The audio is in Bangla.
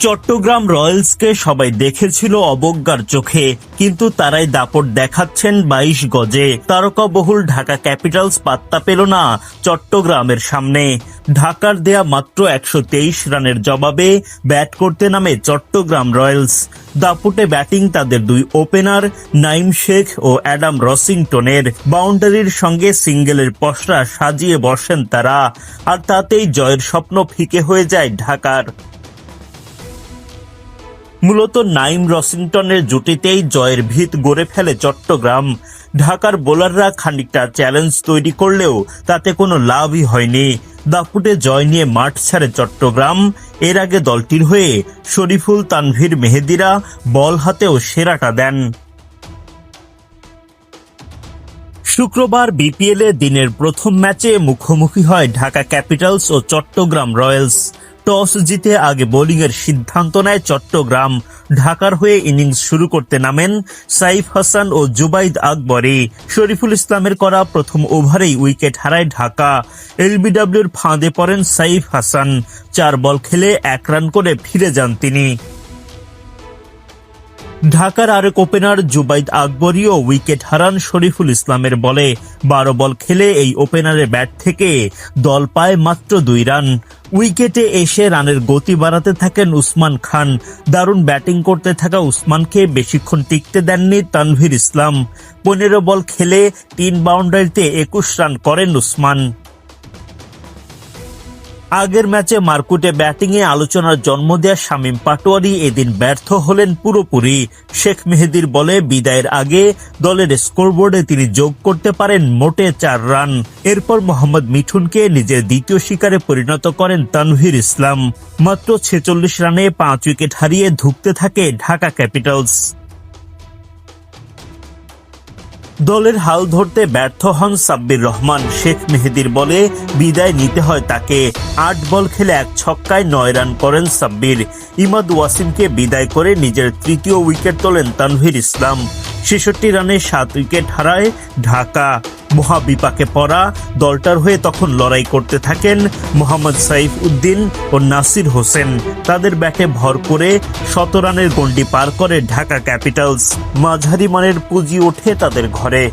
চট্টগ্রাম রয়্যালসকে সবাই দেখেছিল অবজ্ঞার চোখে, কিন্তু তারাই দাপট দেখাচ্ছেন 22 গজে। তারকাবহুল ঢাকা ক্যাপিটালস পাত্তা পেল না চট্টগ্রামের সামনে। ঢাকার দেয়া মাত্র 123 রানের জবাবে ব্যাট করতে নামে চট্টগ্রাম রয়্যালস। দাপটে ব্যাটিং তাদের দুই ওপেনার নাইম শেখ ও অ্যাডাম রসিংটনের। বাউন্ডারির সঙ্গে সিঙ্গেলের পসরা সাজিয়ে বসেন তারা, আর তাতেই জয়ের স্বপ্ন ফিকে হয়ে যায় ঢাকার। মূলত নাইম রসিংটনের জুটিতেই জয়ের ভিত গড়ে ফেলে চট্টগ্রাম। ঢাকার বোলাররা খানিকটা চ্যালেঞ্জ তৈরি করলেও তাতে কোনো লাভই হয়নি। দাপুটে জয় নিয়ে মাঠ ছাড়ে চট্টগ্রাম। এর আগে দলটির হয়ে শরীফুল, তানভীর, মেহেদীরা বল হাতেও সেরাটা দেন। শুক্রবার বিপিএলে দিনের প্রথম ম্যাচে মুখোমুখি হয় ঢাকা ক্যাপিটালস ও চট্টগ্রাম রয়্যালস। টস জিতে আগে বোলিংয়ের সিদ্ধান্ত নেয় চট্টগ্রাম। ঢাকার হয়ে ইনিংস শুরু করতে নামেন সাইফ হাসান ও জুবাইদ আকবরী। শরীফুল ইসলামের করা প্রথম ওভারেই উইকেট হারায় ঢাকা। এলবিডব্লিউর ফাঁদে পড়েন সাইফ হাসান। 4 বল খেলে 1 রান করে ফিরে যান তিনি। ঢাকার আরেক ওপেনার জুবাইদ আকবরীও উইকেট হারান শরীফুল ইসলামের বলে। 12 বল খেলে এই ওপেনারের ব্যাট থেকে দল পায় মাত্র 2 রান। উইকেটে এসে রানের গতি বাড়াতে থাকেন উসমান খান। দারুণ ব্যাটিং করতে থাকা উসমানকে বেশিক্ষণ টিকতে দেননি তানভীর ইসলাম। 15 বল খেলে 3 বাউন্ডারিতে 21 রান করেন উসমান। আগের ম্যাচে মারকুটে ব্যাটিংয়ে আলোচনার জন্ম দেয়া শামীম পাটোয়ারি এদিন ব্যর্থ হলেন পুরোপুরি। শেখ মেহেদীর বলে বিদায়ের আগে দলের স্কোরবোর্ডে তিনি যোগ করতে পারেন মোটে 4 রান। এরপর মোহাম্মদ মিঠুনকে নিজের দ্বিতীয় শিকারে পরিণত করেন তানভীর ইসলাম। মাত্র 46 রানে 5 উইকেট হারিয়ে ধুঁকতে থাকে ঢাকা ক্যাপিটালস। দলের হাল ধরতে ব্যর্থ হন সাব্বির রহমান। শেখ মেহেদীর বলে বিদায় নিতে হয় তাকে। 8 বল খেলে 1 ছক্কায় 9 রান করেন সাব্বির। ইমাদ ওয়াসিমকে বিদায় করে নিজের তৃতীয় উইকেট তোলেন তানভীর ইসলাম। 66 রানে 7 উইকেট হারায় ঢাকা। মহাবিপাকে পড়া দলটার হয়ে তখন লড়াই করতে থাকেন মোহাম্মদ সাইফ উদ্দিন ও নাসির হোসেন। তাদের ব্যাটে ভর করে 100 রানের গন্ডি পার করে ঢাকা ক্যাপিটালস। মাঝারি মানের পুঁজি ওঠে তাদের ঘরে।